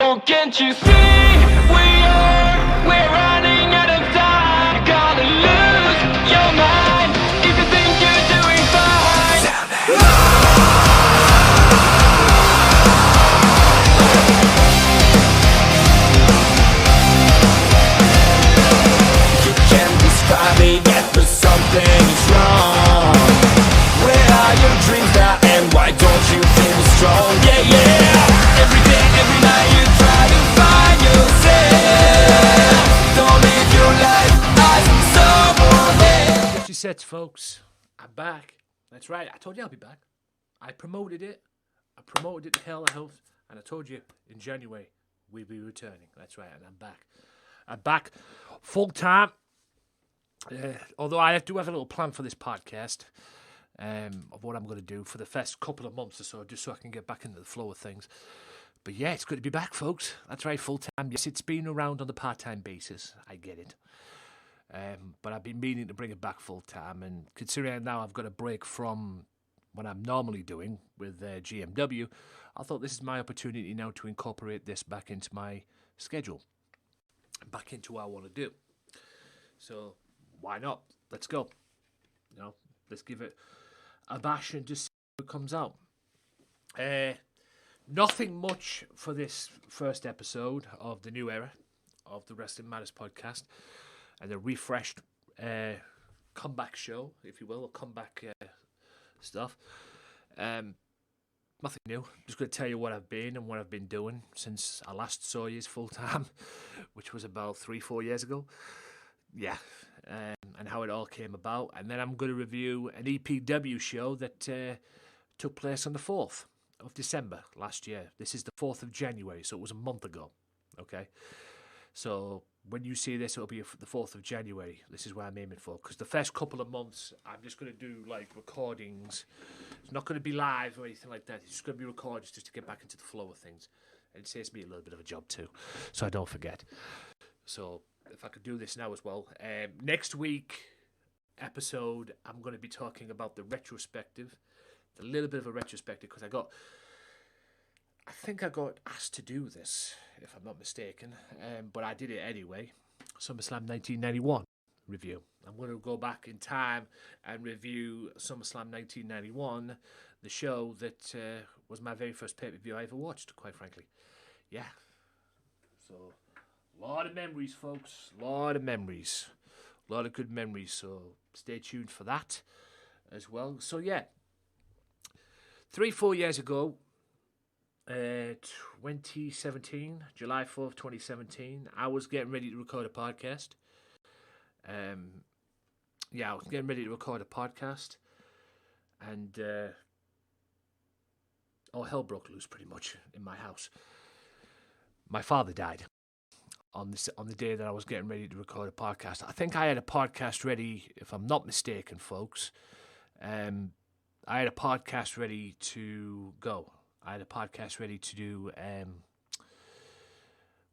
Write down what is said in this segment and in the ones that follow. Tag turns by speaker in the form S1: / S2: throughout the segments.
S1: Oh, can't you see? We're running out of time. You're gonna lose your mind if you think you're doing fine. You can't describe me yet, but something is wrong. Where are your dreams now, and why don't you feel strong? Yeah, yeah. Every day, every night you try to find yourself. Don't live your life as someone else.
S2: What she said, folks. I'm back. That's right. I told you I'll be back. I promoted it. I promoted it to hell of health, and I told you in January we'll be returning. That's right, and I'm back. I'm back full time. Although I do have a little plan for this podcast of what I'm going to do for the first couple of months or so, just so I can get back into the flow of things. But yeah, it's good to be back, folks. That's right, full time. Yes, it's been around on the part-time basis. I get it. But I've been meaning to bring it back full time, and considering now I've got a break from what I'm normally doing with GMW, I thought this is my opportunity now to incorporate this back into my schedule, back into what I want to do. So why not? Let's go. Let's give it a bash and just see what comes out. Nothing much for this first episode of the new era of the Wrestling Matters podcast and the refreshed comeback show, if you will, or comeback stuff. Nothing new. Just going to tell you what I've been and what I've been doing since I last saw you full time, which was about 3-4 years ago. Yeah, and how it all came about. And then I'm going to review an EPW show that took place on the 4th of December last year. This is the 4th of January, so it was a month ago. Okay, so when you see this, it'll be the 4th of January. This is what I'm aiming for, because the first couple of months, I'm just going to do like recordings. It's not going to be live or anything like that. It's just going to be recordings just to get back into the flow of things. And it saves me a little bit of a job too, so I don't forget. So if I could do this now as well. Next week episode, I'm going to be talking about the retrospective. A little bit of a retrospective, because I think I got asked to do this, if I'm not mistaken, but I did it anyway. Summerslam 1991 review. I'm going to go back in time and review Summerslam 1991, the show that was my very first pay-per-view I ever watched, quite frankly. Yeah. So, a lot of memories, folks. A lot of memories. A lot of good memories, so stay tuned for that as well. So, yeah. 3-4 years ago, 2017, July 4th, 2017, I was getting ready to record a podcast. I was getting ready to record a podcast, and all hell broke loose pretty much in my house. My father died on the day that I was getting ready to record a podcast. I think I had a podcast ready, if I'm not mistaken, folks. I had a podcast ready to go. I had a podcast ready to do,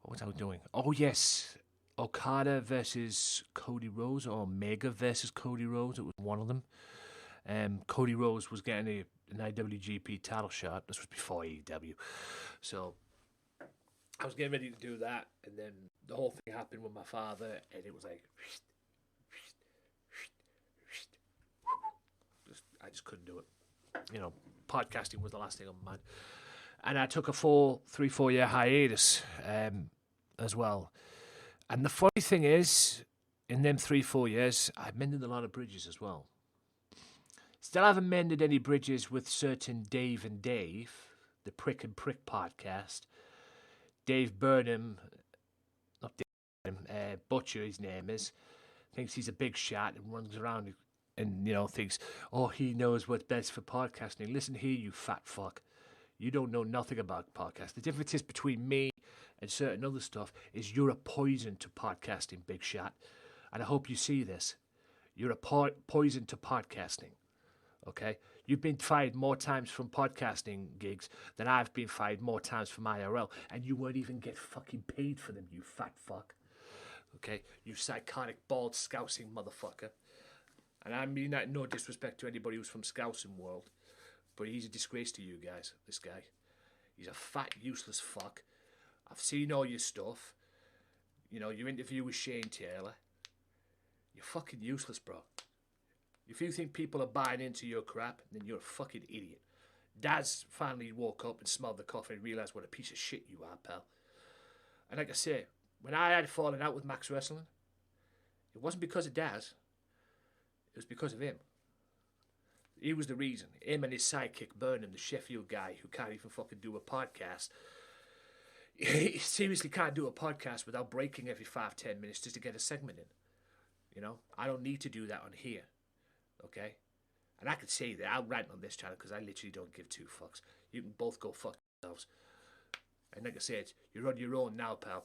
S2: what was I doing? Oh, yes, Okada versus Cody Rhodes, or Omega versus Cody Rhodes. It was one of them. Cody Rhodes was getting an IWGP title shot. This was before AEW. So I was getting ready to do that, and then the whole thing happened with my father, and it was like, I just couldn't do it. Podcasting was the last thing on my mind. And I took a 3-4 year hiatus as well. And the funny thing is, in them 3-4 years, I've mended a lot of bridges as well. Still haven't mended any bridges with certain Dave and Dave, the Prick and Prick podcast. Dave Burnham, not Dave Burnham, Butcher, his name is, thinks he's a big shot and runs around and, thinks, oh, he knows what's best for podcasting. Listen here, you fat fuck. You don't know nothing about podcasts. The difference is between me and certain other stuff is you're a poison to podcasting, big shot. And I hope you see this. You're a poison to podcasting, okay? You've been fired more times from podcasting gigs than I've been fired more times from IRL. And you won't even get fucking paid for them, you fat fuck. Okay? You psychotic, bald, scousing motherfucker. And I mean that no disrespect to anybody who's from Scousing world, but he's a disgrace to you guys, this guy. He's a fat, useless fuck. I've seen all your stuff. You know, your interview with Shane Taylor. You're fucking useless, bro. If you think people are buying into your crap, then you're a fucking idiot. Daz finally woke up and smelled the coffee and realised what a piece of shit you are, pal. And like I say, when I had fallen out with Max Wrestling, it wasn't because of Daz. It was because of him. He was the reason. Him and his sidekick, Burnham, the Sheffield guy who can't even fucking do a podcast. He seriously can't do a podcast without breaking every 5-10 minutes just to get a segment in. You know, I don't need to do that on here. Okay? And I could say that. I'll rant on this channel because I literally don't give two fucks. You can both go fuck yourselves. And like I said, you're on your own now, pal.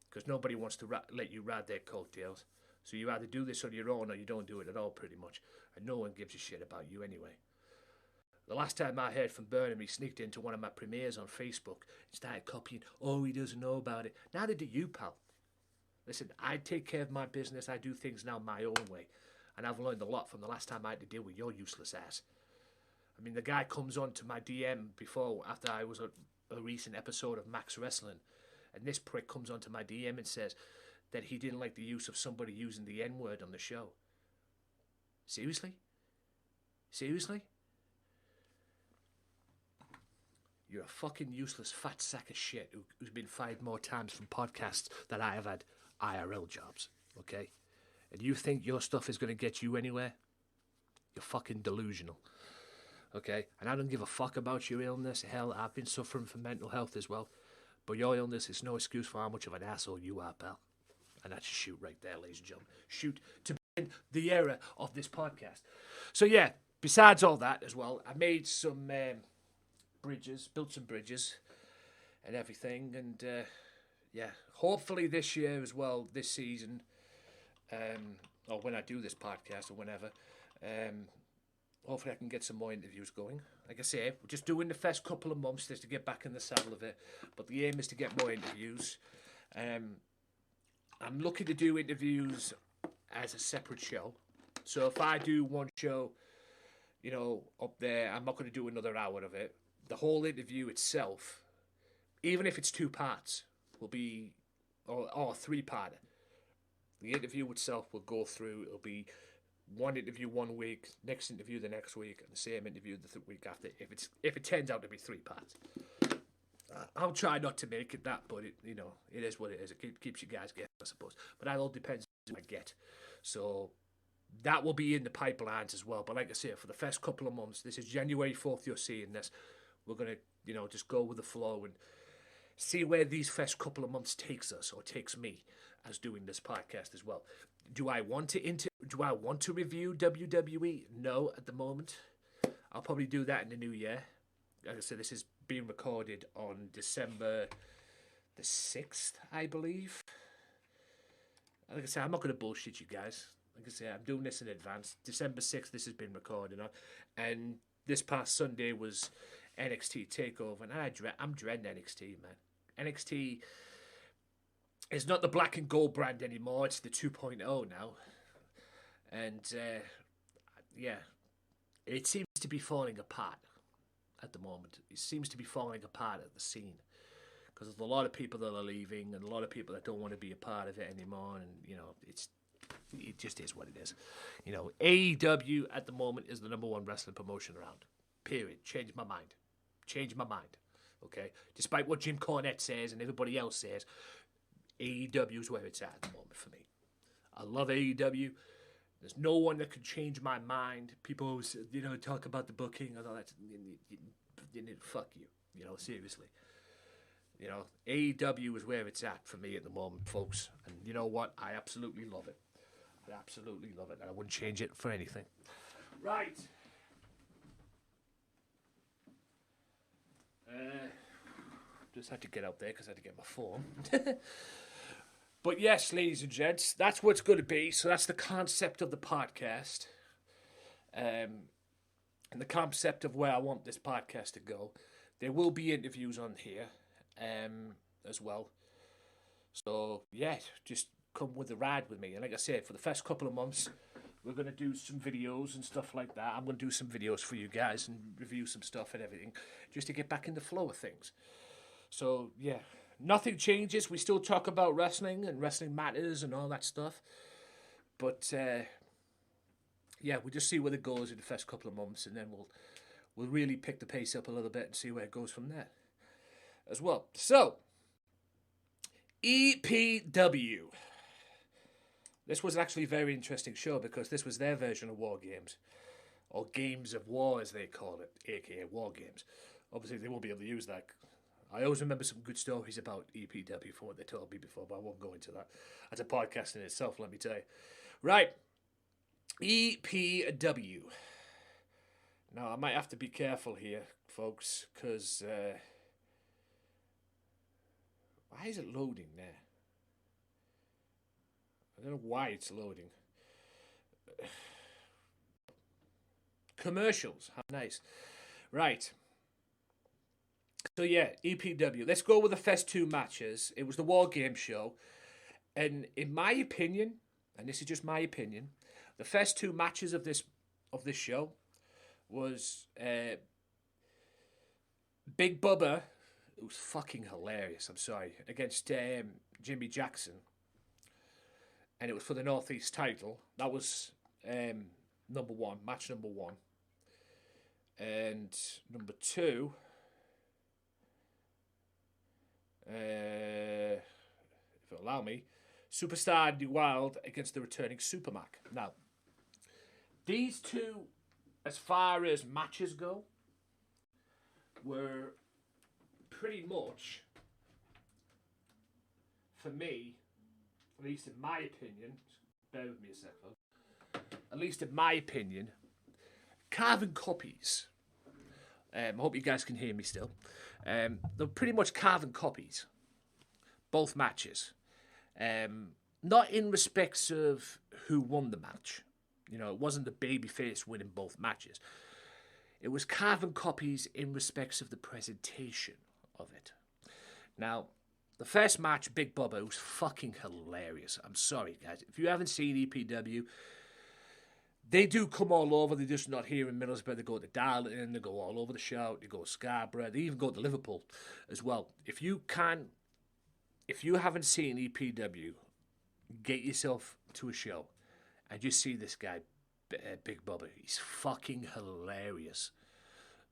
S2: Because nobody wants to let you ride their coattails. So you either do this on your own or you don't do it at all, pretty much. And no one gives a shit about you anyway. The last time I heard from Burnham, he sneaked into one of my premieres on Facebook and started copying. Oh, he doesn't know about it. Neither do you, pal. Listen, I take care of my business. I do things now my own way. And I've learned a lot from the last time I had to deal with your useless ass. I mean, the guy comes on to my DM after I was on a recent episode of Max Wrestling. And this prick comes onto my DM and says that he didn't like the use of somebody using the N-word on the show. Seriously? Seriously? You're a fucking useless fat sack of shit who's been fired more times from podcasts than I have had IRL jobs, okay? And you think your stuff is going to get you anywhere? You're fucking delusional, okay? And I don't give a fuck about your illness. Hell, I've been suffering from mental health as well. But your illness is no excuse for how much of an asshole you are, pal. And that's a shoot right there, ladies and gentlemen. Shoot to begin the era of this podcast. So yeah, besides all that as well, I made some built some bridges and everything. And yeah, hopefully this year as well, this season, or when I do this podcast or whenever, hopefully I can get some more interviews going. Like I say, we're just doing the first couple of months just to get back in the saddle of it. But the aim is to get more interviews. I'm looking to do interviews as a separate show. So if I do one show, you know, up there, I'm not going to do another hour of it. The whole interview itself, even if it's 2 parts, will be, or 3-parter. The interview itself will go through, it'll be one interview 1 week, next interview the next week, and the same interview the week after, if it turns out to be 3 parts. I'll try not to make it that, but it is what it is. It keeps you guys guessing, I suppose. But that all depends on what I get. So that will be in the pipelines as well. But like I say, for the first couple of months, this is January 4th, you're seeing this. We're going to, just go with the flow and see where these first couple of months takes us, or takes me, as doing this podcast as well. Do I want to review WWE? No, at the moment. I'll probably do that in the new year. Like I said, this is being recorded on December the 6th, I believe. Like I said, I'm not going to bullshit you guys. Like I said, I'm doing this in advance. December 6th, this has been recorded on. And this past Sunday was NXT TakeOver. And I'm dreading NXT, man. NXT is not the black and gold brand anymore. It's the 2.0 now. And, yeah, it seems to be falling apart at the moment. It seems to be falling apart at the scene. Because there's a lot of people that are leaving and a lot of people that don't want to be a part of it anymore. And, it just is what it is. AEW at the moment is the #1 wrestling promotion around. Period. Changed my mind. Okay? Despite what Jim Cornette says and everybody else says, AEW is where it's at the moment for me. I love AEW. There's no one that can change my mind. People, talk about the booking and all that. Fuck you. Seriously. AEW is where it's at for me at the moment, folks. And you know what? I absolutely love it. I absolutely love it. And I wouldn't change it for anything. Right. Just had to get out there because I had to get my phone. But yes, ladies and gents, that's what it's going to be. So that's the concept of the podcast. And the concept of where I want this podcast to go. There will be interviews on here as well. So, yeah, just come with the ride with me. And like I said, for the first couple of months, we're going to do some videos and stuff like that. I'm going to do some videos for you guys and review some stuff and everything, just to get back in the flow of things. So, yeah, nothing changes. We still talk about wrestling and wrestling matters and all that stuff. But yeah, we'll just see where it goes in the first couple of months, and then we'll really pick the pace up a little bit and see where it goes from there as well. So, EPW. This was actually a very interesting show because this was their version of War Games, or Games of War as they call it, aka War Games. Obviously, they won't be able to use that. I always remember some good stories about EPW from what they told me before, but I won't go into that. That's a podcast in itself, let me tell you. Right, EPW. Now, I might have to be careful here, folks, because why is it loading there? I don't know why it's loading. Commercials, how nice. Right. So yeah, EPW. Let's go with the first two matches. It was the War Game show. And in my opinion, and this is just my opinion, the first two matches of this show was Big Bubba, it was fucking hilarious, I'm sorry, against Jimmy Jackson. And it was for the Northeast title. That was number one, match number one. And number two, if it'll allow me, Superstar Andy Wild against the returning Supermac. Now, these two, as far as matches go, were pretty much, for me, at least in my opinion, bear with me a second, at least in my opinion, carbon copies. I hope you guys can hear me still. They're pretty much carbon copies, both matches. Not in respects of who won the match. You know, it wasn't the babyface winning both matches. It was carbon copies in respects of the presentation of it. Now, the first match, Big Bubba, was fucking hilarious. I'm sorry, guys. If you haven't seen EPW, they do come all over. They're just not here in Middlesbrough. They go to Darlington. They go all over the show. They go to Scarborough. They even go to Liverpool as well. If you haven't seen EPW, get yourself to a show and just see this guy, Big Bubba. He's fucking hilarious,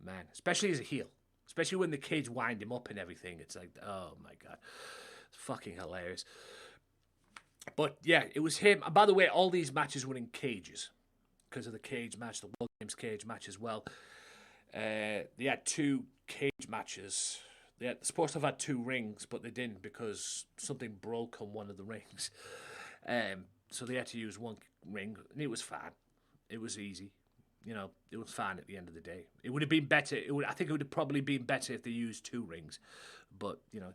S2: man. Especially as a heel. Especially when the kids wind him up and everything. It's like, oh my God. It's fucking hilarious. But yeah, it was him. And by the way, all these matches were in cages. Because of the cage match, the World Games cage match as well. They had two cage matches. They're supposed to have had two rings, but they didn't because something broke on one of the rings. So they had to use one ring, and it was fine. It was easy. You know, it was fine at the end of the day. It would have been better. I think it would have probably been better if they used two rings. But, you know,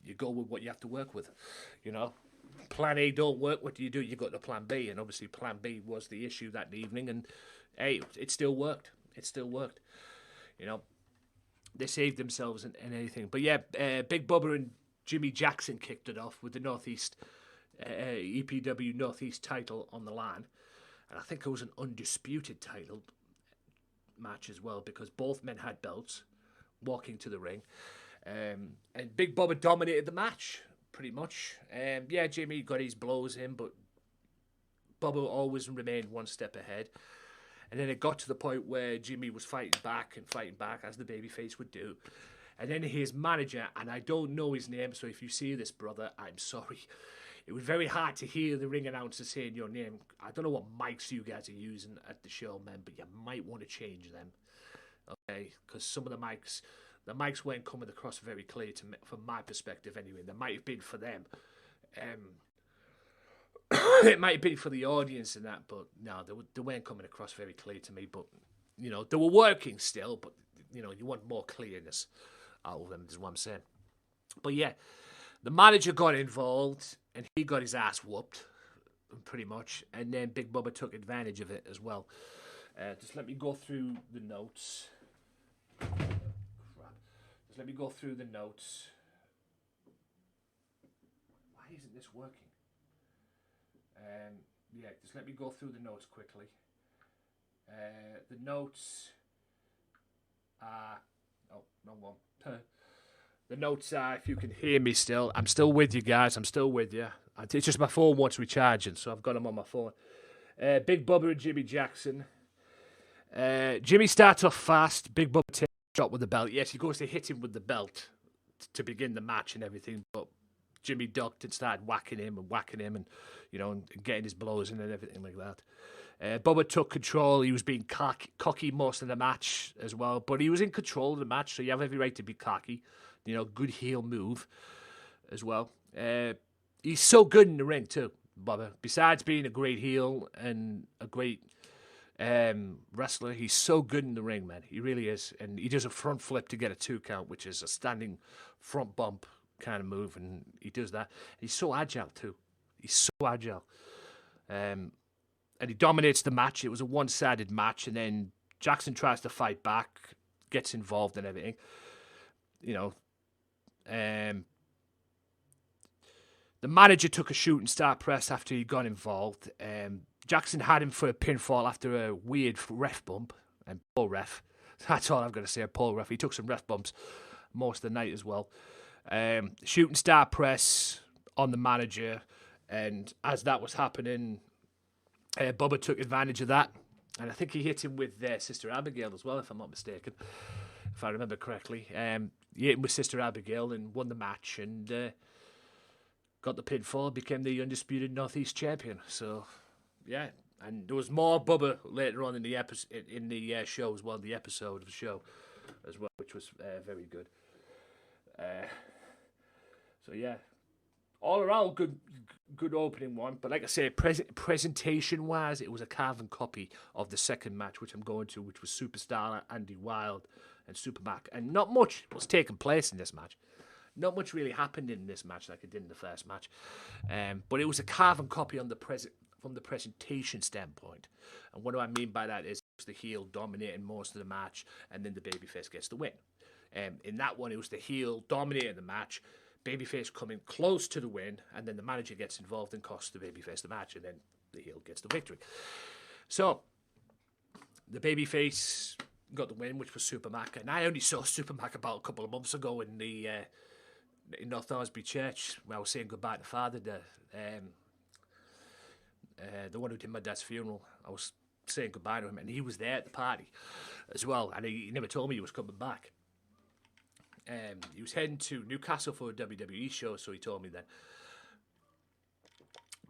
S2: you go with what you have to work with. You know, plan A don't work. What do? You got the plan B. And obviously plan B was the issue that evening. And, hey, it still worked. It still worked. You know, they saved themselves in anything. But, yeah, Big Bubba and Jimmy Jackson kicked it off with the Northeast, EPW Northeast title on the line. And I think it was an undisputed title match as well because both men had belts walking to the ring. And Big Bubba dominated the match, pretty much. Yeah, Jimmy got his blows in, but Bubba always remained one step ahead. And then it got to the point where Jimmy was fighting back, as the babyface would do. And then his manager, and I don't know his name, so if you see this, brother, I'm sorry. It was very hard to hear the ring announcer saying your name. I don't know what mics you guys are using at the show, man, but you might want to change them. Okay? Because some of the mics weren't coming across very clear to me, from my perspective anyway. They might have been for them. It might have been for the audience and that, but no, they weren't coming across very clear to me. But, you know, they were working still, but, you know, you want more clearness out of them, is what I'm saying. But, yeah, the manager got involved, and he got his ass whooped, pretty much. And then Big Bubba took advantage of it as well. Just let me go through the notes. Crap. Just let me go through the notes. Why isn't this working? Yeah, just let me go through the notes quickly. The notes are... Oh, wrong one. The notes are, if you can hear me still, I'm still with you guys. I'm still with you. It's just my phone wants recharging, so I've got them on my phone. Big Bubba and Jimmy Jackson. Jimmy starts off fast. Big Bubba takes a shot with the belt. Yes, he goes to hit him with the belt to begin the match and everything, but Jimmy ducked and started whacking him and and getting his blows in and everything like that. Bubba took control. He was being cocky most of the match as well, but he was in control of the match, so you have every right to be cocky. Good heel move as well. He's so good in the ring too, Bubba. Besides being a great heel and a great wrestler, he's so good in the ring, man. He really is. And he does a front flip to get a 2 count, which is a standing front bump kind of move, and he does that. He's so agile too. He's so agile. And he dominates the match. It was a one-sided match, and then Jackson tries to fight back, gets involved and everything. The manager took a shooting star press after he got involved. Jackson had him for a pinfall after a weird ref bump, and poor ref. That's all I've got to say. Poor ref. He took some ref bumps most of the night as well. Shooting star press on the manager, and as that was happening, Bubba took advantage of that, and I think he hit him with Sister Abigail as well, if I'm not mistaken, if I remember correctly. He hit him with Sister Abigail and won the match, and got the pinfall, became the undisputed Northeast champion. So, yeah, and there was more Bubba later on in the show as well, the episode of the show as well, which was very good. So yeah, all around good opening one. But like I say, presentation wise, it was a carbon copy of the second match, which I'm going to, which was Superstar Andy Wild and Supermac, and not much was taking place in this match. Not much really happened in this match like it did in the first match, but it was a carbon copy on from the presentation standpoint. And what do I mean by that is it was the heel dominating most of the match, and then the babyface gets the win. In that one, it was the heel dominating the match, babyface coming close to the win, and then the manager gets involved and costs the babyface the match, and then the heel gets the victory. So, the babyface got the win, which was Supermac, and I only saw Supermac about a couple of months ago in North Thorsby Church when I was saying goodbye to Father, the one who did my dad's funeral. I was saying goodbye to him, and he was there at the party as well, and he never told me he was coming back. He was heading to Newcastle for a WWE show, so he told me that.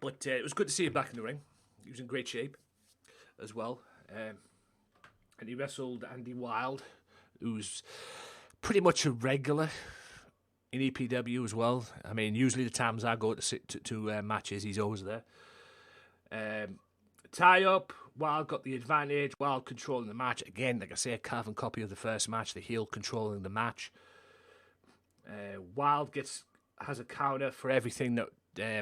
S2: But it was good to see him back in the ring. He was in great shape as well. And he wrestled Andy Wild, who's pretty much a regular in EPW as well. I mean, usually the times I go to matches, he's always there. Tie up, Wild got the advantage. Wild controlling the match. Again, like I say, a carbon copy of the first match, the heel controlling the match. Wild has a counter for everything that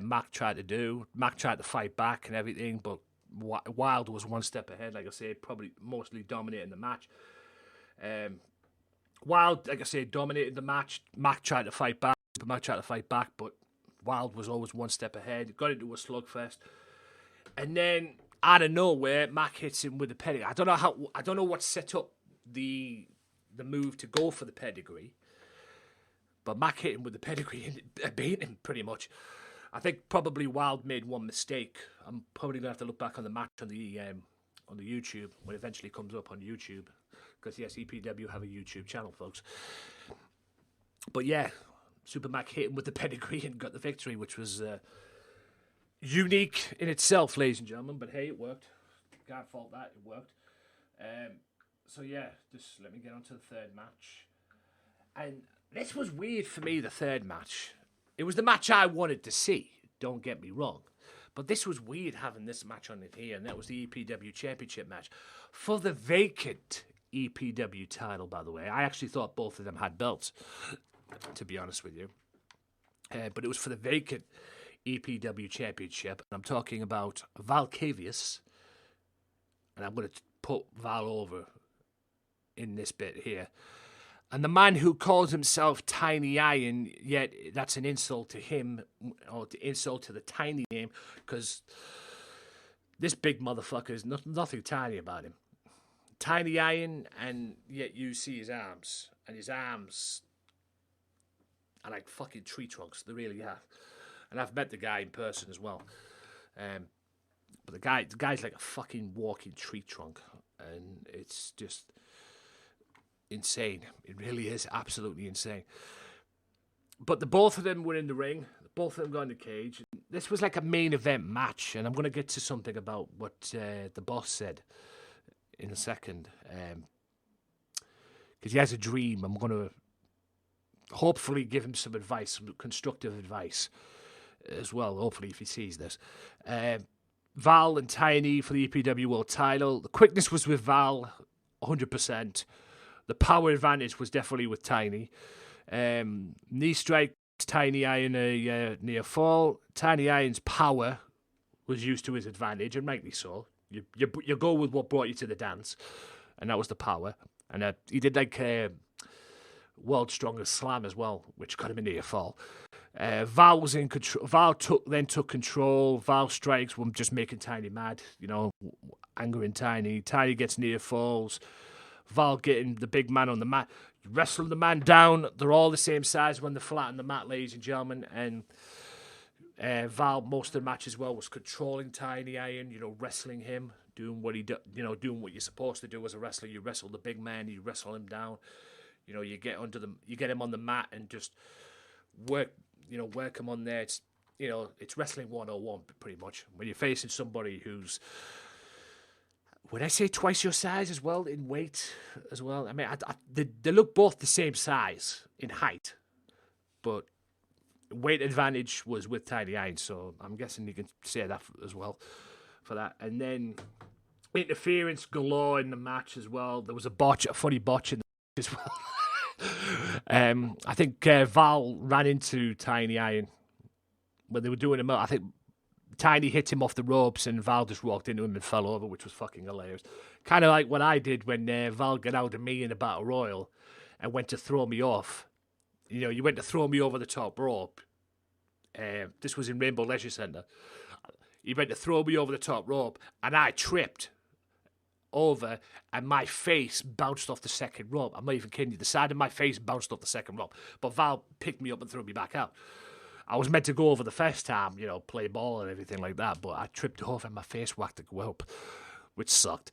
S2: Mac tried to do. Mac tried to fight back and everything, but Wild was one step ahead, like I say, probably mostly dominating the match. Wild, like I say, dominated the match. Mac tried to fight back, but Wild was always one step ahead. Got into a slugfest. And then, out of nowhere, Mac hits him with the pedigree. I don't know what set up the move to go for the pedigree. But Mac hit him with the pedigree and beat him pretty much. I think probably Wild made one mistake. I'm probably gonna have to look back on the match on the YouTube when it eventually comes up on YouTube, because yes, EPW have a YouTube channel, folks. But yeah, Super Mac hit him with the pedigree and got the victory, which was unique in itself, ladies and gentlemen. But hey, it worked. Can't fault that. It worked. So yeah, just let me get on to the third match. And this was weird for me, the third match. It was the match I wanted to see, don't get me wrong. But this was weird having this match on it here, and that was the EPW Championship match. For the vacant EPW title, by the way. I actually thought both of them had belts, to be honest with you. But it was for the vacant EPW Championship, and I'm talking about Val Cavius, and I'm going to put Val over in this bit here. And the man who calls himself Tiny Iron, yet that's an insult to him, or the insult to the Tiny name, because this big motherfucker is nothing tiny about him. Tiny Iron, and yet you see his arms, and his arms are like fucking tree trunks. They really are. And I've met the guy in person as well. But the guy's like a fucking walking tree trunk, and it's just insane. It really is absolutely insane. But the both of them were in the ring. Both of them got in the cage. This was like a main event match, and I'm going to get to something about what the boss said in a second. Because he has a dream. I'm going to hopefully give him some advice, some constructive advice as well, hopefully, if he sees this. Val and Tiny for the EPW World title. The quickness was with Val, 100%. The power advantage was definitely with Tiny. Knee strike, Tiny Iron a near fall. Tiny Iron's power was used to his advantage, and rightly so. You go with what brought you to the dance, and that was the power. And he did like World's Strongest Slam as well, which got him a near fall. Val was in control. Val took control. Val strikes were just making Tiny mad, angering Tiny. Tiny gets near falls. Val getting the big man on the mat, wrestling the man down. They're all the same size when they're flat on the mat, ladies and gentlemen. And Val, most of the match as well, was controlling Tiny Iron, wrestling him, doing what he doing what you're supposed to do as a wrestler. You wrestle the big man, you wrestle him down. You get him on the mat and just work him on there. It's wrestling 101 pretty much. When you're facing somebody who's, would I say twice your size as well in weight as well? I mean, they look both the same size in height, but weight advantage was with Tiny Iron, so I'm guessing you can say that as well for that. And then interference galore in the match as well. There was a funny botch in the match as well. I think Val ran into Tiny Iron when they were doing him out. I think Tiny hit him off the ropes and Val just walked into him and fell over, which was fucking hilarious. Kind of like what I did when Val got out of me in a battle royal and went to throw me off. You went to throw me over the top rope. This was in Rainbow Leisure Centre. You went to throw me over the top rope and I tripped over and my face bounced off the second rope. I'm not even kidding you. The side of my face bounced off the second rope. But Val picked me up and threw me back out. I was meant to go over the first time, play ball and everything like that, but I tripped over and my face whacked the go up, which sucked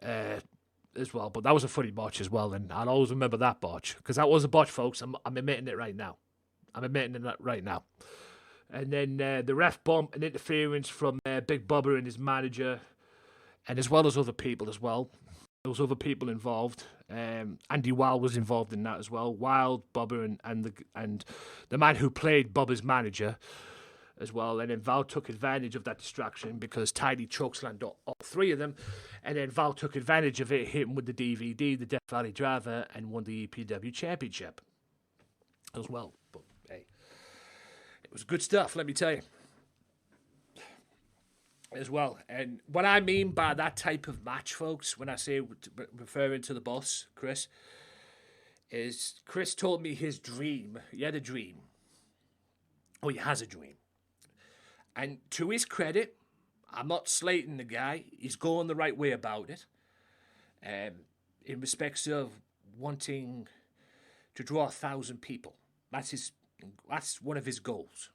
S2: as well. But that was a funny botch as well, and I'll always remember that botch, because that was a botch, folks. I'm admitting it right now. And then the ref bump and interference from Big Bubba and his manager, and as well as other people as well. There was other people involved. Andy Wild was involved in that as well. Wild, Bubba, and the man who played Bubba's manager as well. And then Val took advantage of that distraction because Tiny chokeslammed all three of them. And then Val took advantage of it, hit him with the DVD, the Death Valley Driver, and won the EPW Championship as well. But hey, it was good stuff, let me tell you. As well. And what I mean by that type of match, folks, when I say referring to the boss, Chris, is Chris told me his dream. He had a dream. Oh, he has a dream. And to his credit, I'm not slating the guy. He's going the right way about it. In respects of wanting to draw 1,000 people. That's one of his goals.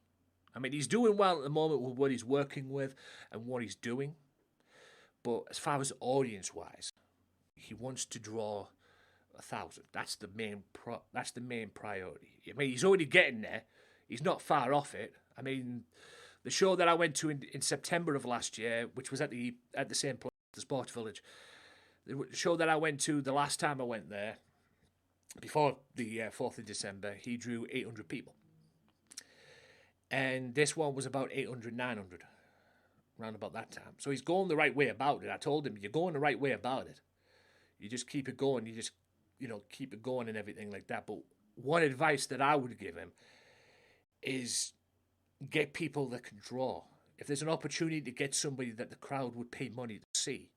S2: I mean, he's doing well at the moment with what he's working with and what he's doing. But as far as audience-wise, he wants to draw 1,000. That's the main priority. I mean, he's already getting there. He's not far off it. I mean, the show that I went to in September of last year, which was at the same place, the Sports Village, the show that I went to the last time I went there, before the 4th of December, he drew 800 people. And this one was about 800, 900, around about that time. So he's going the right way about it. I told him, you're going the right way about it. You just keep it going. You just, keep it going and everything like that. But one advice that I would give him is get people that can draw. If there's an opportunity to get somebody that the crowd would pay money to see,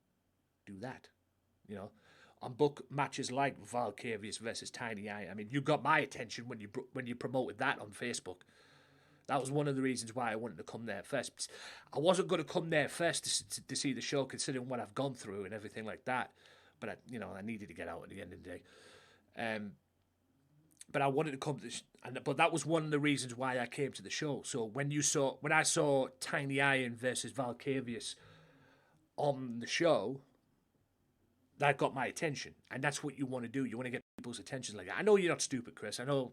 S2: do that. On book matches like Val Cavius versus Tiny Eye. I mean, you got my attention when you promoted that on Facebook. That was one of the reasons why I wanted to come there first. I wasn't going to come there first to see the show, considering what I've gone through and everything like that. But I needed to get out at the end of the day. but I wanted to come to but that was one of the reasons why I came to the show. So when I saw Tiny Iron versus Valkyrius on the show, that got my attention. And that's what you want to do. You want to get people's attention like that. I know you're not stupid, Chris. I know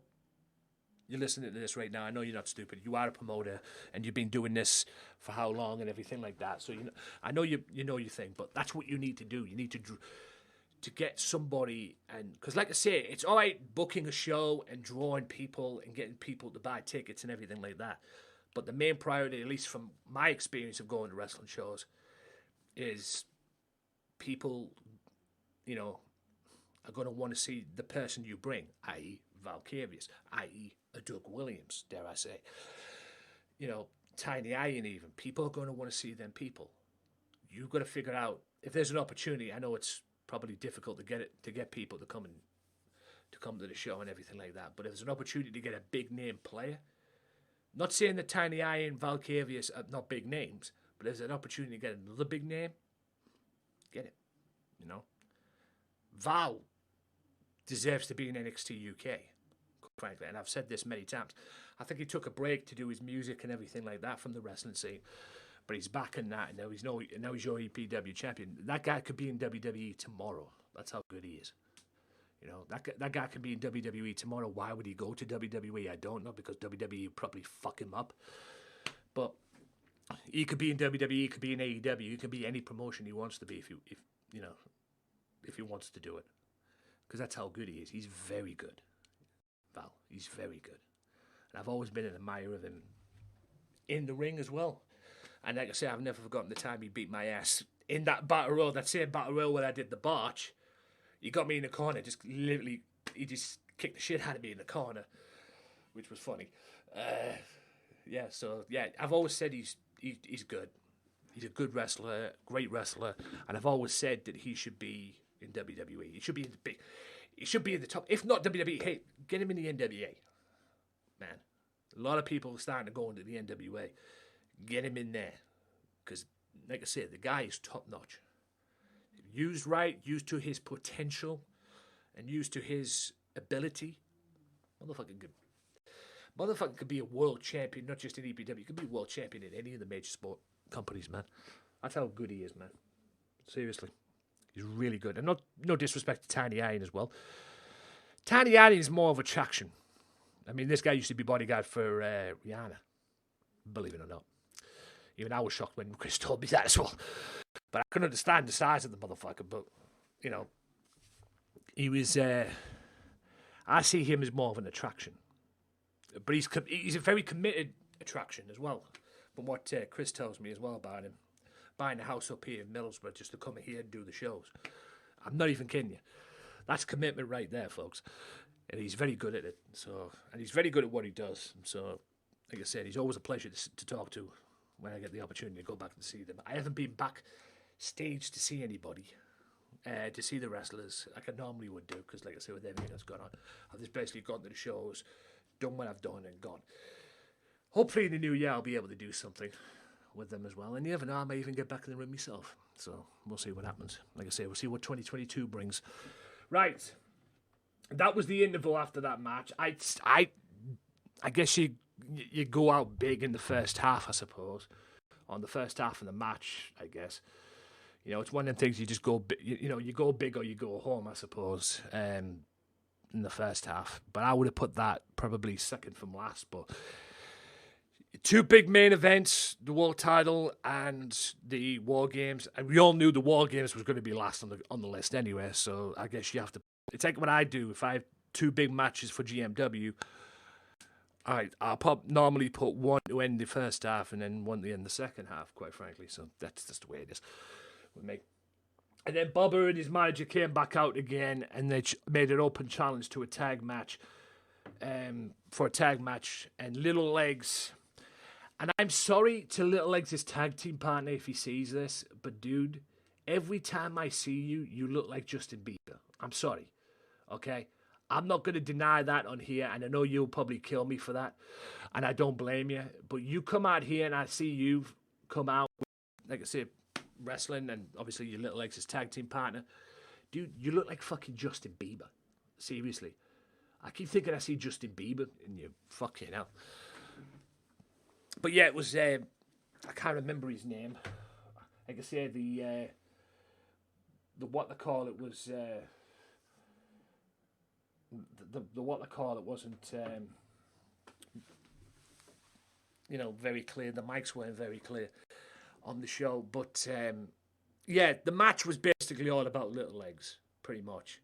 S2: you're listening to this right now. I know you're not stupid. You are a promoter, and you've been doing this for how long and everything like that. So I know you know your thing, but that's what you need to do. You need to get somebody, and because like I say, it's all right booking a show and drawing people and getting people to buy tickets and everything like that. But the main priority, at least from my experience of going to wrestling shows, is people, are going to want to see the person you bring, i.e. Valkyrius, i.e. a Doug Williams, dare I say. Tiny Iron even. People are going to want to see them people. You've got to figure out, if there's an opportunity, I know it's probably difficult to get people to come to the show and everything like that, but if there's an opportunity to get a big name player, not saying that Tiny Iron, Valkyrius are not big names, but if there's an opportunity to get another big name, get it. Val deserves to be in NXT UK, frankly, and I've said this many times. I think he took a break to do his music and everything like that from the wrestling scene, but he's back in that, and now he's your EPW champion. That guy could be in WWE tomorrow. That's how good he is. That guy could be in WWE tomorrow. Why would he go to WWE? I don't know, because WWE would probably fuck him up. But he could be in WWE, he could be in AEW, he could be any promotion he wants to be if he wants to do it. Because that's how good he is. He's very good. Val, he's very good. And I've always been an admirer of him in the ring as well. And like I say, I've never forgotten the time he beat my ass in that battle royal, that same battle royal where I did the barge. He got me in the corner, he just kicked the shit out of me in the corner, which was funny. I've always said he's good. He's a good wrestler, great wrestler, and I've always said that he should be in WWE. He should be in the top. If not WWE, hey, get him in the NWA. Man, a lot of people are starting to go into the NWA. Get him in there, because, like I said, the guy is top notch. Used right, used to his potential, and used to his ability, motherfucker could be a world champion, not just in EPW. He could be a world champion in any of the major sport companies, man. That's how good he is, man. Seriously. He's really good. And no disrespect to Tiny Iron as well. Tiny Iron is more of attraction. I mean, this guy used to be bodyguard for Rihanna. Believe it or not. Even I was shocked when Chris told me that as well. But I couldn't understand the size of the motherfucker. But, he was... I see him as more of an attraction. But he's a very committed attraction as well. From what Chris tells me as well about him. Buying a house up here in Middlesbrough just to come here and do the shows. I'm not even kidding you. That's commitment right there, folks. And he's very good at it. And he's very good at what he does. So, like I said, he's always a pleasure to talk to when I get the opportunity to go back and see them. I haven't been backstage to see anybody, to see the wrestlers like I normally would do, because, like I said, with everything that's gone on, I've just basically gone to the shows, done what I've done, and gone. Hopefully in the new year I'll be able to do something with them as well. And you never know, I may even get back in the ring myself. So we'll see what happens. Like I say, we'll see what 2022 brings. Right. That was the interval after that match. I guess you go out big in the first half, I suppose. On the first half of the match, I guess. It's one of them things you just go big, you go big or you go home, I suppose, in the first half. But I would have put that probably second from last, but... Two big main events, the world title and the War Games. And we all knew the War Games was going to be last on the list anyway, so I guess you have to... It's like what I do. If I have two big matches for GMW, I'll normally put one to end the first half and then one to end the second half, quite frankly. So that's just the way it is with me. And then Bobber and his manager came back out again, and they made an open challenge to a tag match, for a tag match. And Little Legs... And I'm sorry to Little Legs' tag team partner if he sees this, but dude, every time I see you, you look like Justin Bieber. I'm sorry, okay? I'm not going to deny that on here, and I know you'll probably kill me for that, and I don't blame you. But you come out here, and I see you come out, like I said, wrestling, and obviously your Little Legs' tag team partner. Dude, you look like fucking Justin Bieber. Seriously. I keep thinking I see Justin Bieber in you. Fucking hell. But yeah, it was. I can't remember his name. Like I say, the what they call it was. The what they call it wasn't. Very clear. The mics weren't very clear on the show, but yeah, the match was basically all about Little Legs, pretty much.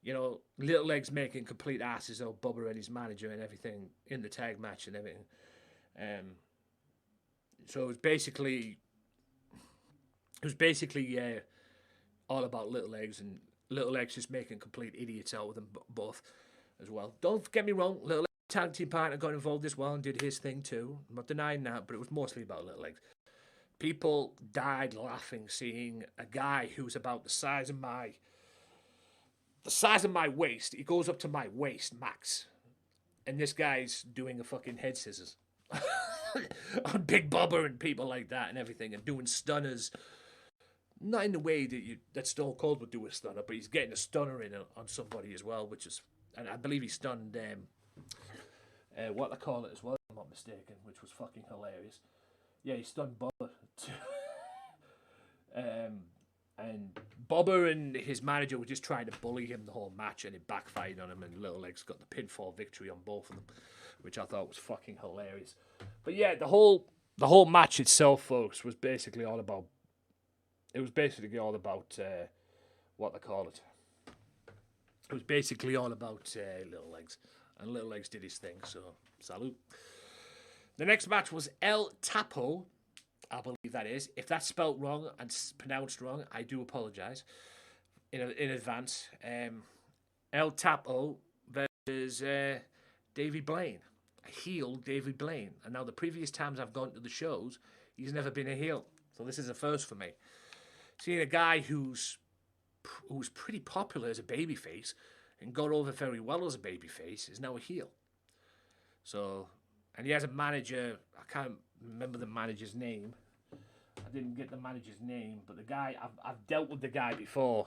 S2: Little Legs making complete asses of Bubba and his manager and everything in the tag match and everything. So it was basically all about Little Legs, and Little Legs just making complete idiots out of them both as well. Don't get me wrong, Little Legs tag team partner got involved as well and did his thing too. I'm not denying that, but it was mostly about Little Legs. People died laughing seeing a guy who's about the size of my waist. He goes up to my waist max, and this guy's doing a fucking head scissors on Big Bubba and people like that and everything, and doing stunners. Not in the way that Stone Cold would do a stunner, but he's getting a stunner in on somebody as well, and I believe he stunned what they call it as well, if I'm not mistaken, which was fucking hilarious. Yeah, he stunned Bubba too. And Bubba and his manager were just trying to bully him the whole match, and it backfired on him, and Little Legs got the pinfall victory on both of them, which I thought was fucking hilarious. But yeah, the whole match itself, folks, was basically all about. It was basically all about what they call it. It was basically all about Little Legs, and Little Legs did his thing. So salute. The next match was El Tapo. I believe that is. If that's spelt wrong and pronounced wrong, I do apologise in advance. El Tapo versus Davey Blaine. A heel Davey Blaine. And now the previous times I've gone to the shows, he's never been a heel. So this is a first for me. Seeing a guy who's pretty popular as a babyface and got over very well as a babyface is now a heel. So, and he has a manager. I can't remember the manager's name. I didn't get the manager's name, but the guy, I've dealt with the guy before,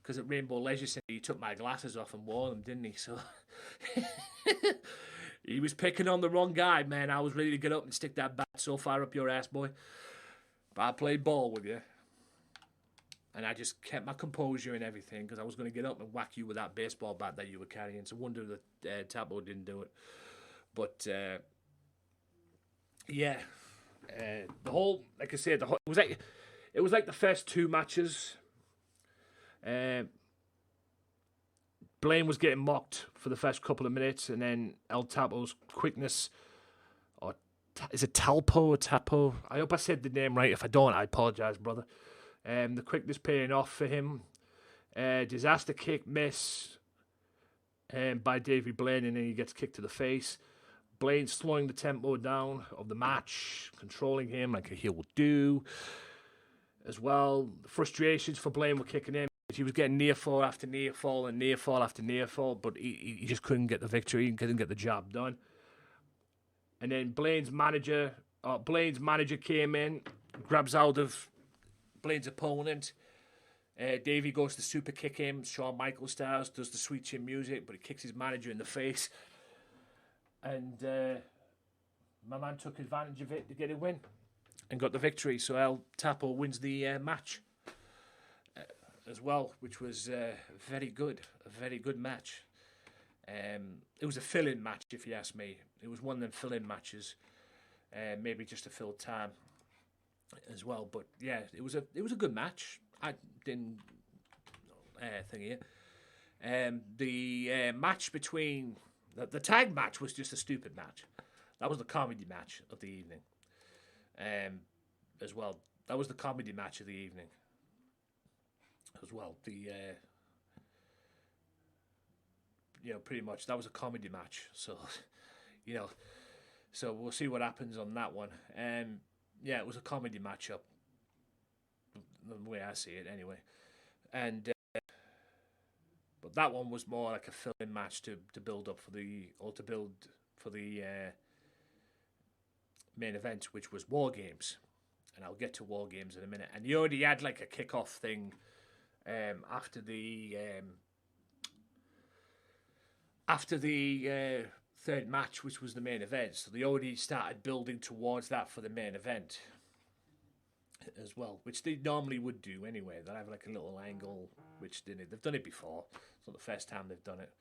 S2: because at Rainbow Leisure Centre he took my glasses off and wore them, didn't he? So he was picking on the wrong guy, man. I was ready to get up and stick that bat so far up your ass, boy. But I played ball with you, and I just kept my composure and everything, because I was going to get up and whack you with that baseball bat that you were carrying. It's a wonder that Tapo didn't do it. But yeah, the whole, like I said, it was like the first two matches. Blaine was getting mocked for the first couple of minutes, and then El Tapo's quickness, or is it Talpo or Tapo? I hope I said the name right. If I don't, I apologise, brother. The quickness paying off for him. Disaster kick miss by Davey Blaine, and then he gets kicked to the face. Blaine slowing the tempo down of the match, controlling him like a heel will do. As well, the frustrations for Blaine were kicking in. He was getting near fall after near fall and near fall after near fall, but he just couldn't get the victory, he couldn't get the job done. And then Blaine's manager came in, grabs out of Blaine's opponent. Davey goes to super kick him. Shawn Michaels stars, does the sweet chin music, but he kicks his manager in the face. And my man took advantage of it to get a win and got the victory. So El Tapo wins the match as well, which was a very good match. It was a fill-in match, if you ask me. It was one of them fill-in matches, maybe just to fill time as well. But yeah, it was a good match. I didn't think it. The match between the tag match was just a stupid match. That was the comedy match of the evening. As well, that was the comedy match of the evening. As well, pretty much that was a comedy match. So, so we'll see what happens on that one. Yeah, it was a comedy matchup, the way I see it, anyway. And but that one was more like a fill-in match to build up for the main event, which was War Games. And I'll get to War Games in a minute. And you already had like a kickoff thing after the after the third match, which was the main event. So they already started building towards that for the main event as well, which they normally would do anyway. They'll have like a little angle, which they've done it before. It's not the first time they've done it.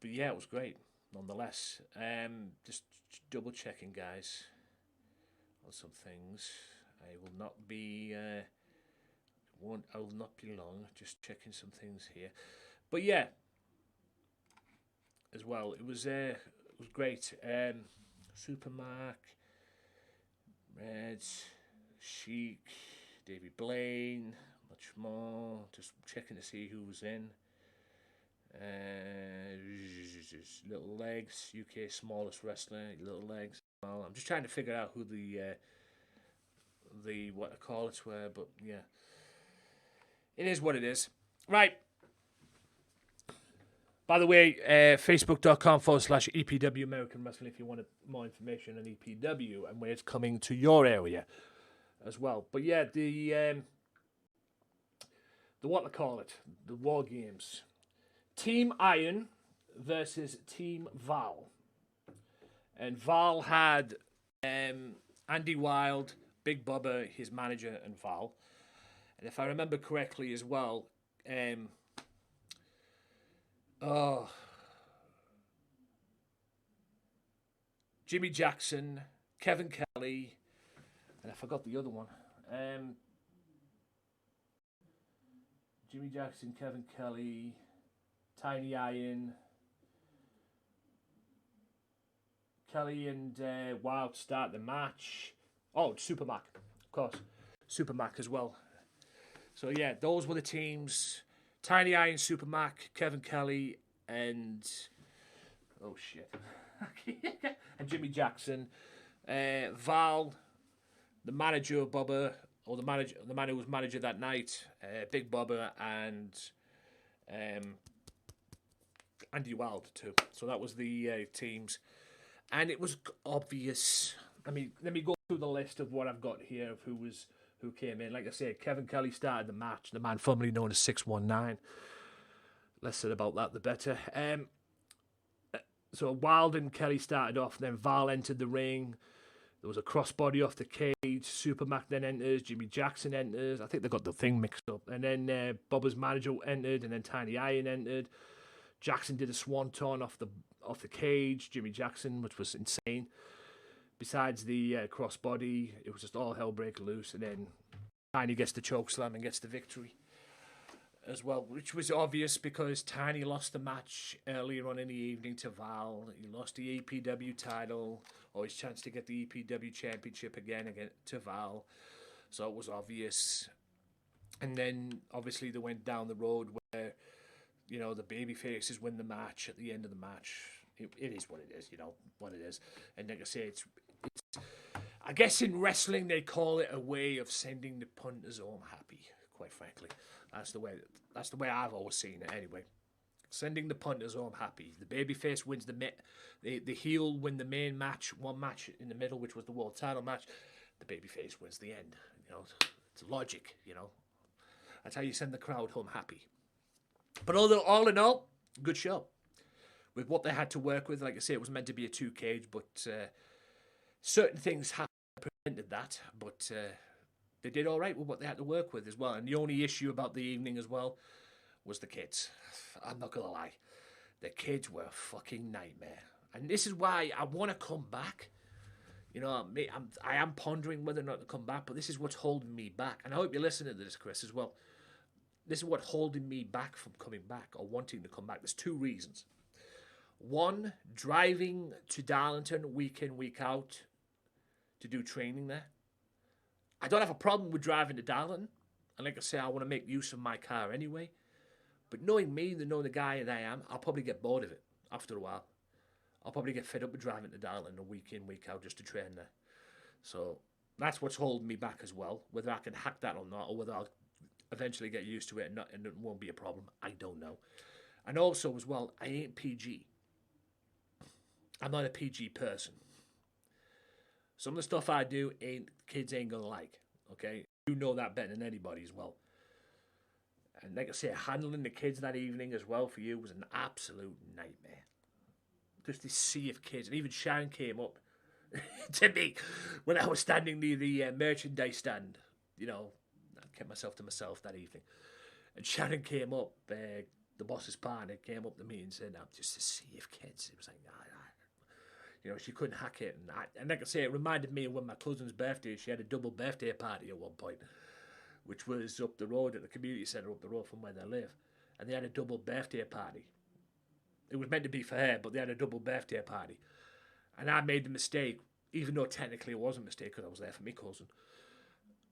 S2: But yeah, it was great nonetheless. Just double checking, guys, on some things. I will not be I will not be long. Just checking some things here. But yeah, as well, it was great. Supermark, Reds, Chic, Davey Blaine, much more. Just checking to see who was in. Little Legs, UK smallest wrestler, Little Legs. Well, I'm just trying to figure out who the what I call it were, but yeah, it is what it is. Right. By the way, facebook.com/EPW American Wrestling if you want more information on EPW and where it's coming to your area as well. But yeah, the what I call it, the War Games. Team Iron versus Team Val. And Val had Andy Wild, Big Bubba, his manager, and Val. And if I remember correctly as well, Jimmy Jackson, Kevin Kelly, and I forgot the other one. Jimmy Jackson, Kevin Kelly, Tiny Iron, Kelly and Wild start the match. Oh, Super Mac, of course. Super Mac as well. So yeah, those were the teams. Tiny Iron, Super Mac, Kevin Kelly, and oh shit. And Jimmy Jackson. Val, the manager of Bubba, or the man who was manager that night, Big Bubba, and Andy Wild too. So that was the teams. And it was obvious. I mean, let me go through the list of what I've got here of who came in. Like I said, Kevin Kelly started the match, the man formerly known as 619. Less said about that, the better. So Wild and Kelly started off, then Val entered the ring. There was a crossbody off the cage. Super Mac then enters. Jimmy Jackson enters. I think they got the thing mixed up. And then Bubba's manager entered, and then Tiny Iron entered. Jackson did a swanton off the cage. Jimmy Jackson, which was insane. Besides the crossbody, it was just all hell break loose, and then Tiny gets the choke slam and gets the victory as well, which was obvious because Tiny lost the match earlier on in the evening to Val. He lost the EPW title, or his chance to get the EPW championship again to Val. So it was obvious. And then obviously they went down the road where, you know, the baby faces win the match at the end of the match. It is what it is, you know, what it is. And like I say, it's I guess in wrestling they call it a way of sending the punters home happy, quite frankly. That's the way I've always seen it anyway. Sending the punters home happy. The babyface wins the heel win the main match, one match in the middle, which was the world title match. The babyface wins the end. You know, it's logic, you know. That's how you send the crowd home happy. But all in all, good show. With what they had to work with, like I say, it was meant to be a 2-cage, but certain things prevented that. But they did all right with what they had to work with as well. And the only issue about the evening as well was the kids. I'm not going to lie. The kids were a fucking nightmare. And this is why I want to come back. You know, I am pondering whether or not to come back, but this is what's holding me back. And I hope you're listening to this, Chris, as well. This is what's holding me back from coming back or wanting to come back. There's 2 reasons. One, driving to Darlington week in, week out to do training there. I don't have a problem with driving to Darlington. And like I say, I want to make use of my car anyway. But knowing me, knowing the guy that I am, I'll probably get bored of it after a while. I'll probably get fed up with driving to Darlington a week in, week out just to train there. So that's what's holding me back as well. Whether I can hack that or not, or whether I'll eventually get used to it and it won't be a problem, I don't know. And also as well, I ain't PG. I'm not a PG person. Some of the stuff I do kids ain't gonna like. Okay, you know that better than anybody as well. And like I say, handling the kids that evening as well for you was an absolute nightmare. Just this sea of kids. And even Sharon came up to me when I was standing near the merchandise stand. You know, I kept myself to myself that evening. And Sharon came up, the boss's partner, came up to me and said, I'm just a sea of kids. It was like, you know, she couldn't hack it. And like I say, it reminded me of when my cousin's birthday, she had a double birthday party at one point, which was up the road at the community centre up the road from where they live. And they had a double birthday party. It was meant to be for her, but they had a double birthday party. And I made the mistake, even though technically it wasn't a mistake because I was there for my cousin.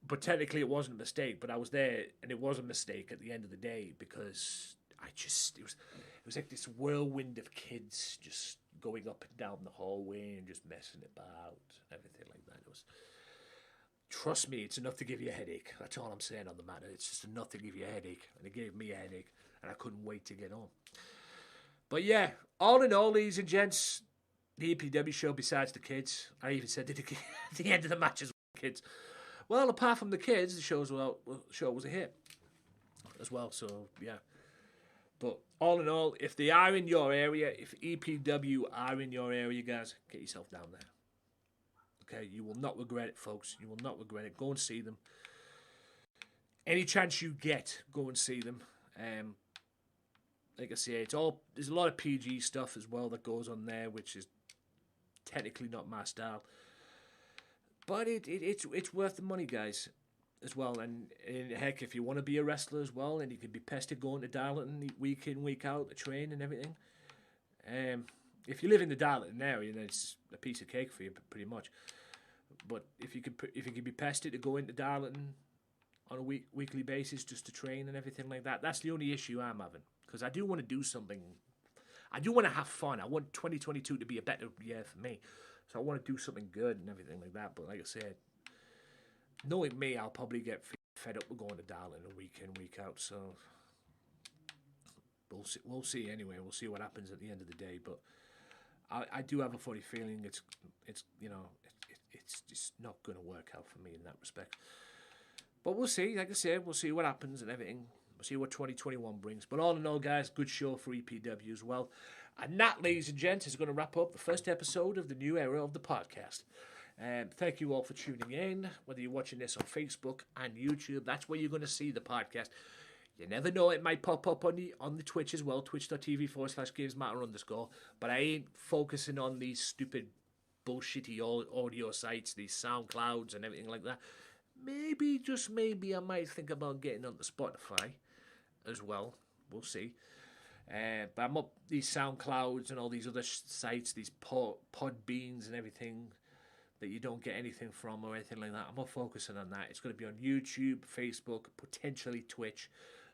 S2: But technically it wasn't a mistake, but I was there and it was a mistake at the end of the day because it was like this whirlwind of kids just going up and down the hallway and just messing about, everything like that. It was, trust me, it's enough to give you a headache. That's all I'm saying on the matter. It's just enough to give you a headache, and it gave me a headache, and I couldn't wait to get home. But yeah, all in all, ladies and gents, the EPW show, besides the kids, I even said at the end of the matches, kids. Well, apart from the kids, the show was a hit as well. So yeah. But all in all, if they are in your area, if EPW are in your area, guys, get yourself down there. Okay, you will not regret it, folks. You will not regret it. Go and see them. Any chance you get, go and see them. Like I say, there's a lot of PG stuff as well that goes on there, which is technically not my style. But it's worth the money, guys, as well. And heck, if you want to be a wrestler as well, and you could be pestered going to Darlington week in, week out to train and everything. If you live in the Darlington area, then it's a piece of cake for you, pretty much. But if you could be pestered to go into Darlington on a weekly basis just to train and everything like that, that's the only issue I'm having. Because I do want to do something. I do want to have fun. I want 2022 to be a better year for me. So I want to do something good and everything like that. But like I said, knowing me, I'll probably get fed up with going to Darlington week in, week out. So we'll see anyway. We'll see what happens at the end of the day. But I do have a funny feeling it's just not going to work out for me in that respect. But we'll see. Like I said, we'll see what happens and everything. We'll see what 2021 brings. But all in all, guys, good show for EPW as well. And that, ladies and gents, is going to wrap up the first episode of the new era of the podcast. Thank you all for tuning in. Whether you're watching this on Facebook and YouTube, that's where you're going to see the podcast. You never know, it might pop up on the Twitch as well, twitch.tv/GamesMatter_. But I ain't focusing on these stupid, bullshitty audio sites, these SoundClouds and everything like that. Maybe, just maybe, I might think about getting onto Spotify as well. We'll see. But I'm up these SoundClouds and all these other sites, these Podbeans and everything that you don't get anything from or anything like that. I'm not focusing on that. It's going to be on YouTube, Facebook, potentially Twitch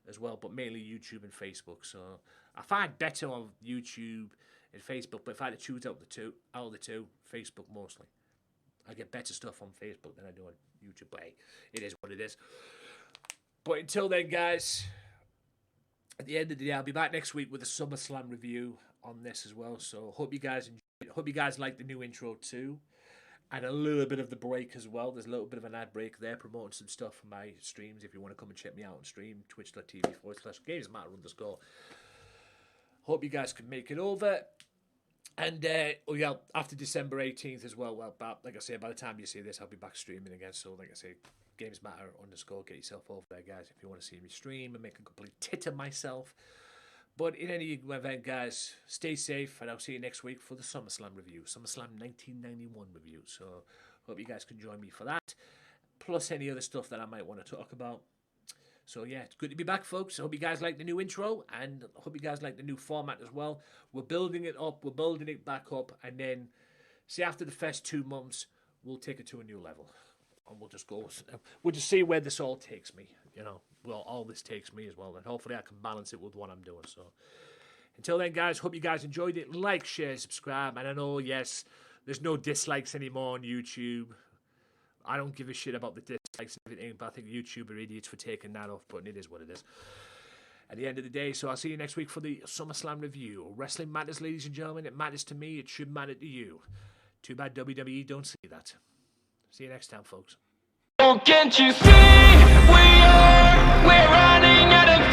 S2: as well, but mainly YouTube and Facebook. So I find better on YouTube and Facebook, but if I had to choose out of the two, Facebook mostly. I get better stuff on Facebook than I do on YouTube, but hey, it is what it is. But until then, guys, at the end of the day, I'll be back next week with a Summerslam review on this as well. So hope you guys enjoyed it. Hope you guys like the new intro too. And a little bit of the break as well. There's a little bit of an ad break there, promoting some stuff for my streams. If you want to come and check me out on stream, twitch.tv/GamesMatter_. Hope you guys can make it over. And after December 18th as well. Well, like I say, by the time you see this, I'll be back streaming again. So, like I say, GamesMatter_. Get yourself over there, guys, if you want to see me stream and make a complete tit of myself. But in any event, guys, stay safe, and I'll see you next week for the SummerSlam review, SummerSlam 1991 review. So, hope you guys can join me for that, plus any other stuff that I might want to talk about. So, yeah, it's good to be back, folks. I hope you guys like the new intro, and I hope you guys like the new format as well. We're building it up, we're building it back up, and then, see, after the first 2 months, we'll take it to a new level. And we'll just see where this all takes me, all this takes me as well, and hopefully I can balance it with what I'm doing. So, until then, guys, hope you guys enjoyed it. Like, share, subscribe, and I know, yes, there's no dislikes anymore on YouTube. I don't give a shit about the dislikes and everything, but I think YouTube are idiots for taking that off, but it is what it is. At the end of the day, so I'll see you next week for the SummerSlam review. Wrestling matters, ladies and gentlemen. It matters to me. It should matter to you. Too bad WWE don't see that. See you next time, folks.
S1: Oh, can't you see we're running out of